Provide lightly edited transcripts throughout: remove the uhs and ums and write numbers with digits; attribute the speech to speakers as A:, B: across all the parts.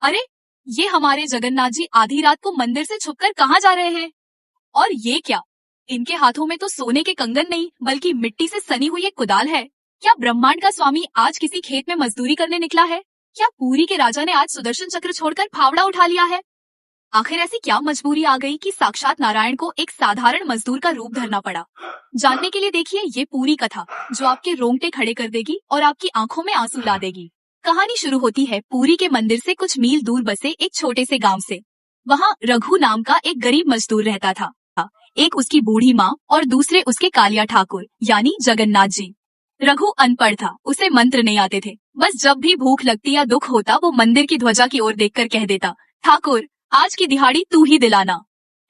A: अरे, ये हमारे जगन्नाथ जी आधी रात को मंदिर से छुपकर कहाँ जा रहे हैं? और ये क्या? इनके हाथों में तो सोने के कंगन नहीं बल्कि मिट्टी से सनी हुई एक कुदाल है। क्या ब्रह्मांड का स्वामी आज किसी खेत में मजदूरी करने निकला है? क्या पुरी के राजा ने आज सुदर्शन चक्र छोड़कर फावड़ा उठा लिया है? आखिर ऐसी क्या मजबूरी आ गई कि साक्षात नारायण को एक साधारण मजदूर का रूप धरना पड़ा? जानने के लिए देखिए ये पूरी कथा, जो आपके रोंगटे खड़े कर देगी और आपकी आंखों में आंसू ला देगी। कहानी शुरू होती है पुरी के मंदिर से कुछ मील दूर बसे एक छोटे से गांव से। वहाँ रघु नाम का एक गरीब मजदूर रहता था। एक उसकी बूढ़ी माँ और दूसरे उसके कालिया ठाकुर यानी जगन्नाथ जी। रघु अनपढ़ था, उसे मंत्र नहीं आते थे। बस जब भी भूख लगती या दुख होता वो मंदिर की ध्वजा की ओर देखकर कह देता, ठाकुर आज की दिहाड़ी तू ही दिलाना।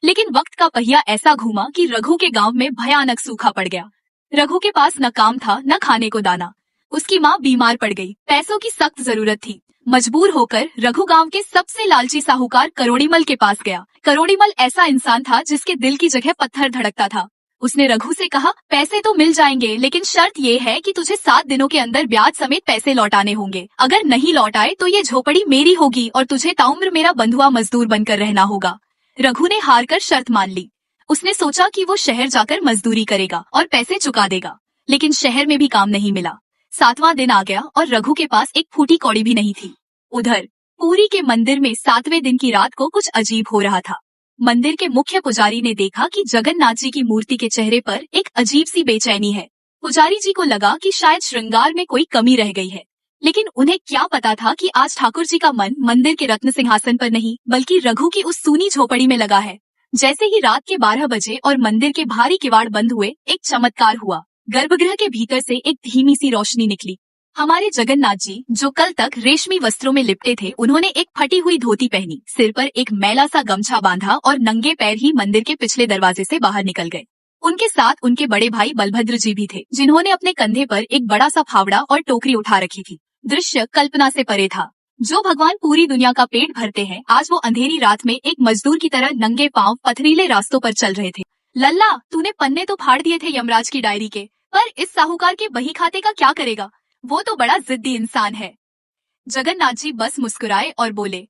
A: लेकिन वक्त का पहिया ऐसा घूमा कि रघु के गांव में भयानक सूखा पड़ गया। रघु के पास न काम था न खाने को दाना। उसकी माँ बीमार पड़ गई, पैसों की सख्त जरूरत थी। मजबूर होकर रघु गांव के सबसे लालची साहूकार करोड़ीमल के पास गया। करोड़ीमल ऐसा इंसान था जिसके दिल की जगह पत्थर धड़कता था। उसने रघु से कहा, पैसे तो मिल जाएंगे लेकिन शर्त ये है कि तुझे 7 दिनों के अंदर ब्याज समेत पैसे लौटाने होंगे। अगर नहीं लौटाए तो ये झोपड़ी मेरी होगी और तुझे ताउम्र मेरा बंधुआ मजदूर बनकर रहना होगा। रघु ने हार कर शर्त मान ली। उसने सोचा कि वो शहर जाकर मजदूरी करेगा और पैसे चुका देगा, लेकिन शहर में भी काम नहीं मिला। 7वां दिन आ गया और रघु के पास एक फूटी कौड़ी भी नहीं थी। उधर पुरी के मंदिर में 7वें दिन की रात को कुछ अजीब हो रहा था। मंदिर के मुख्य पुजारी ने देखा कि जगन्नाथ जी की मूर्ति के चेहरे पर एक अजीब सी बेचैनी है। पुजारी जी को लगा कि शायद श्रृंगार में कोई कमी रह गई है, लेकिन उन्हें क्या पता था कि आज ठाकुर जी का मन मंदिर के रत्न सिंहासन पर नहीं बल्कि रघु की उस सूनी झोपड़ी में लगा है। जैसे ही रात के 12 बजे और मंदिर के भारी किवाड़ बंद हुए, एक चमत्कार हुआ। गर्भगृह के भीतर से एक धीमी सी रोशनी निकली। हमारे जगन्नाथ जी, जो कल तक रेशमी वस्त्रों में लिपटे थे, उन्होंने एक फटी हुई धोती पहनी, सिर पर एक मैला सा गमछा बांधा और नंगे पैर ही मंदिर के पिछले दरवाजे से बाहर निकल गए। उनके साथ उनके बड़े भाई बलभद्र जी भी थे, जिन्होंने अपने कंधे पर एक बड़ा सा फावड़ा और टोकरी उठा रखी थी। दृश्य कल्पना से परे था। जो भगवान पूरी दुनिया का पेट भरते हैं, आज वो अंधेरी रात में एक मजदूर की तरह नंगे पांव पथरीले रास्तों पर चल रहे थे। लल्ला, तूने पन्ने तो फाड़ दिए थे यमराज की डायरी के, पर इस साहूकार के बही खाते का क्या करेगा? वो तो बड़ा जिद्दी इंसान है। जगन्नाथ जी बस मुस्कुराए और बोले,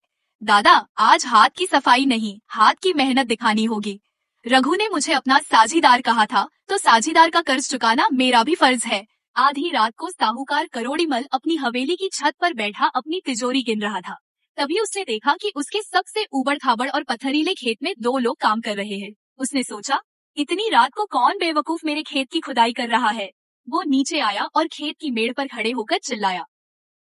A: दादा आज हाथ की सफाई नहीं, हाथ की मेहनत दिखानी होगी। रघु ने मुझे अपना साझीदार कहा था, तो साझीदार का कर्ज चुकाना मेरा भी फर्ज है। आधी रात को साहूकार करोड़ीमल अपनी हवेली की छत पर बैठा अपनी तिजोरी गिन रहा था। तभी उसने देखा कि उसके सबसे ऊबड़ खाबड़ और पथरीले खेत में 2 लोग काम कर रहे हैं। उसने सोचा, इतनी रात को कौन बेवकूफ मेरे खेत की खुदाई कर रहा है? वो नीचे आया और खेत की मेड़ पर खड़े होकर चिल्लाया,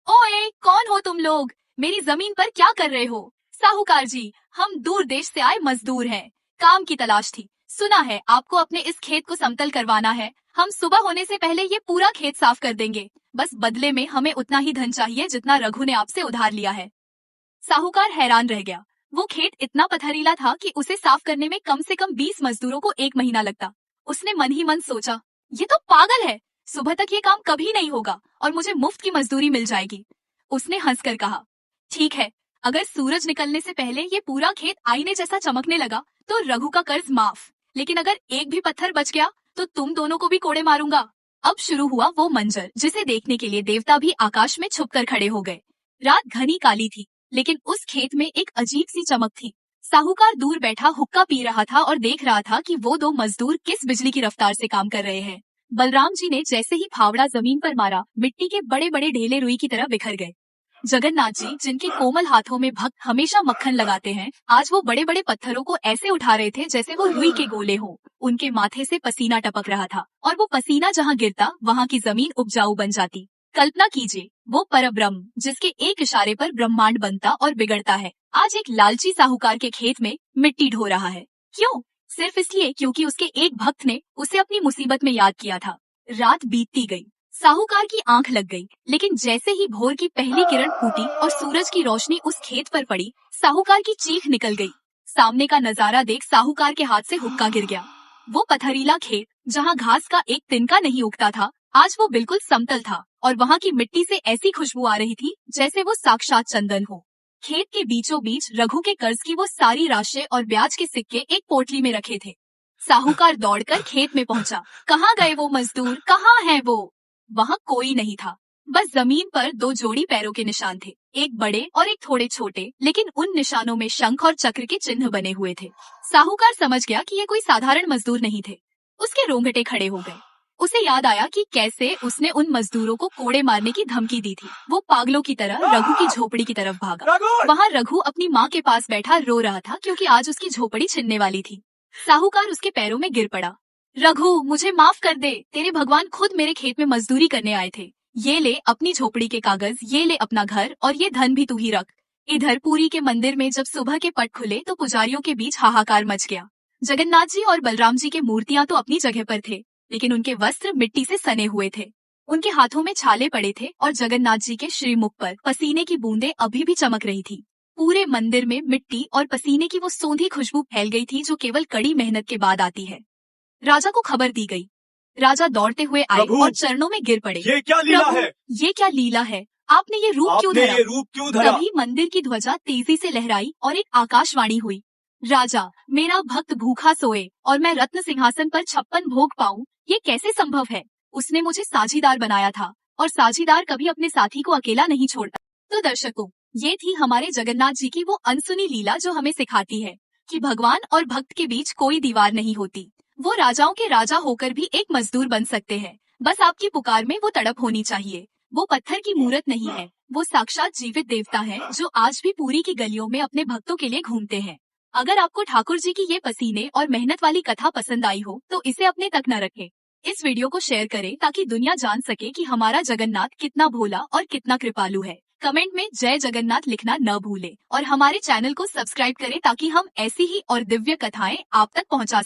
A: ओए कौन हो तुम लोग? मेरी जमीन पर क्या कर रहे हो? साहूकार जी, हम दूर देश से आए मजदूर हैं, काम की तलाश थी। सुना है आपको अपने इस खेत को समतल करवाना है। हम सुबह होने से पहले ये पूरा खेत साफ कर देंगे। बस बदले में हमें उतना ही धन चाहिए जितना रघु ने आपसे उधार लिया है। साहूकार हैरान रह गया। वो खेत इतना पथरीला था कि उसे साफ करने में कम से कम 20 मजदूरों को 1 महीना लगता। उसने मन ही मन सोचा, ये तो पागल है, सुबह तक ये काम कभी नहीं होगा और मुझे मुफ्त की मजदूरी मिल जाएगी। उसने हंसकर कहा, ठीक है, अगर सूरज निकलने से पहले ये पूरा खेत आईने जैसा चमकने लगा तो रघु का कर्ज माफ, लेकिन अगर एक भी पत्थर बच गया तो तुम दोनों को भी कोड़े मारूंगा। अब शुरू हुआ वो मंजर, जिसे देखने के लिए देवता भी आकाश में छुपकर खड़े हो गए। रात घनी काली थी, लेकिन उस खेत में एक अजीब सी चमक थी। साहूकार दूर बैठा हुक्का पी रहा था और देख रहा था कि वो 2 मजदूर किस बिजली की रफ्तार से काम कर रहे हैं। बलराम जी ने जैसे ही फावड़ा जमीन पर मारा, मिट्टी के बड़े बड़े ढेले रुई की तरह बिखर गए। जगन्नाथ जी, जिनके कोमल हाथों में भक्त हमेशा मक्खन लगाते हैं, आज वो बड़े बड़े पत्थरों को ऐसे उठा रहे थे जैसे वो रुई के गोले हों। उनके माथे से पसीना टपक रहा था और वो पसीना जहाँ गिरता वहाँ की जमीन उपजाऊ बन जाती। कल्पना कीजिए, वो परब्रह्म जिसके एक इशारे पर ब्रह्मांड बनता और बिगड़ता है, आज एक लालची साहूकार के खेत में मिट्टी ढो रहा है। क्यों? सिर्फ इसलिए क्योंकि उसके एक भक्त ने उसे अपनी मुसीबत में याद किया था। रात बीतती गई, साहूकार की आंख लग गई, लेकिन जैसे ही भोर की पहली किरण फूटी और सूरज की रोशनी उस खेत पर पड़ी, साहूकार की चीख निकल गई। सामने का नजारा देख साहूकार के हाथ से हुक्का गिर गया। वो पथरीला खेत, जहाँ घास का एक तिनका नहीं उगता था, आज वो बिल्कुल समतल था और वहाँ की मिट्टी से ऐसी खुशबू आ रही थी जैसे वो साक्षात चंदन हो। खेत के बीचों बीच रघु के कर्ज की वो सारी राशि और ब्याज के सिक्के एक पोटली में रखे थे। साहूकार दौड़कर खेत में पहुंचा। कहाँ गए वो मजदूर? कहाँ है वो? वहाँ कोई नहीं था, बस जमीन पर 2 जोड़ी पैरों के निशान थे। एक बड़े और एक थोड़े छोटे, लेकिन उन निशानों में शंख और चक्र के चिन्ह बने हुए थे। साहूकार समझ गया कि ये कोई साधारण मजदूर नहीं थे। उसके रोंगटे खड़े हो गए। उसे याद आया कि कैसे उसने उन मजदूरों को कोड़े मारने की धमकी दी थी। वो पागलों की तरह रघु की झोपड़ी की तरफ भागा। वहाँ रघु अपनी माँ के पास बैठा रो रहा था क्योंकि आज उसकी झोपड़ी छिनने वाली थी। साहूकार उसके पैरों में गिर पड़ा। रघु, मुझे माफ कर दे, तेरे भगवान खुद मेरे खेत में मजदूरी करने आए थे। ये ले अपनी झोपड़ी के कागज, ये ले अपना घर, और ये धन भी तू ही रख। इधर पुरी के मंदिर में जब सुबह के पट खुले तो पुजारियों के बीच हाहाकार मच गया। जगन्नाथ जी और बलराम जी के मूर्तियां तो अपनी जगह पर थे, लेकिन उनके वस्त्र मिट्टी से सने हुए थे। उनके हाथों में छाले पड़े थे और जगन्नाथ जी के श्रीमुख पर पसीने की बूंदें अभी भी चमक रही थी। पूरे मंदिर में मिट्टी और पसीने की वो सौंधी खुशबू फैल गई थी जो केवल कड़ी मेहनत के बाद आती है। राजा को खबर दी गई। राजा दौड़ते हुए आए और चरणों में गिर पड़े।
B: ये क्या लीला है?
A: ये क्या लीला है? आपने ये रूप क्यों धरा? तभी मंदिर की ध्वजा तेजी से लहराई और एक आकाशवाणी हुई। राजा, मेरा भक्त भूखा सोए और मैं रत्न सिंहासन पर 56 भोग पाऊं, ये कैसे संभव है? उसने मुझे साझीदार बनाया था और साझीदार कभी अपने साथी को अकेला नहीं छोड़ता। तो दर्शकों, ये थी हमारे जगन्नाथ जी की वो अनसुनी लीला जो हमें सिखाती है कि भगवान और भक्त के बीच कोई दीवार नहीं होती। वो राजाओं के राजा होकर भी एक मजदूर बन सकते हैं। बस आपकी पुकार में वो तड़प होनी चाहिए। वो पत्थर की मूर्त नहीं है, वो साक्षात जीवित देवता है जो आज भी पुरी की गलियों में अपने भक्तों के लिए घूमते हैं। अगर आपको ठाकुर जी की ये पसीने और मेहनत वाली कथा पसंद आई हो तो इसे अपने तक न रखें। इस वीडियो को शेयर करें ताकि दुनिया जान सके कि हमारा जगन्नाथ कितना भोला और कितना कृपालु है। कमेंट में जय जगन्नाथ लिखना न भूलें और हमारे चैनल को सब्सक्राइब करें ताकि हम ऐसी ही और दिव्य कथाएं आप तक पहुंचा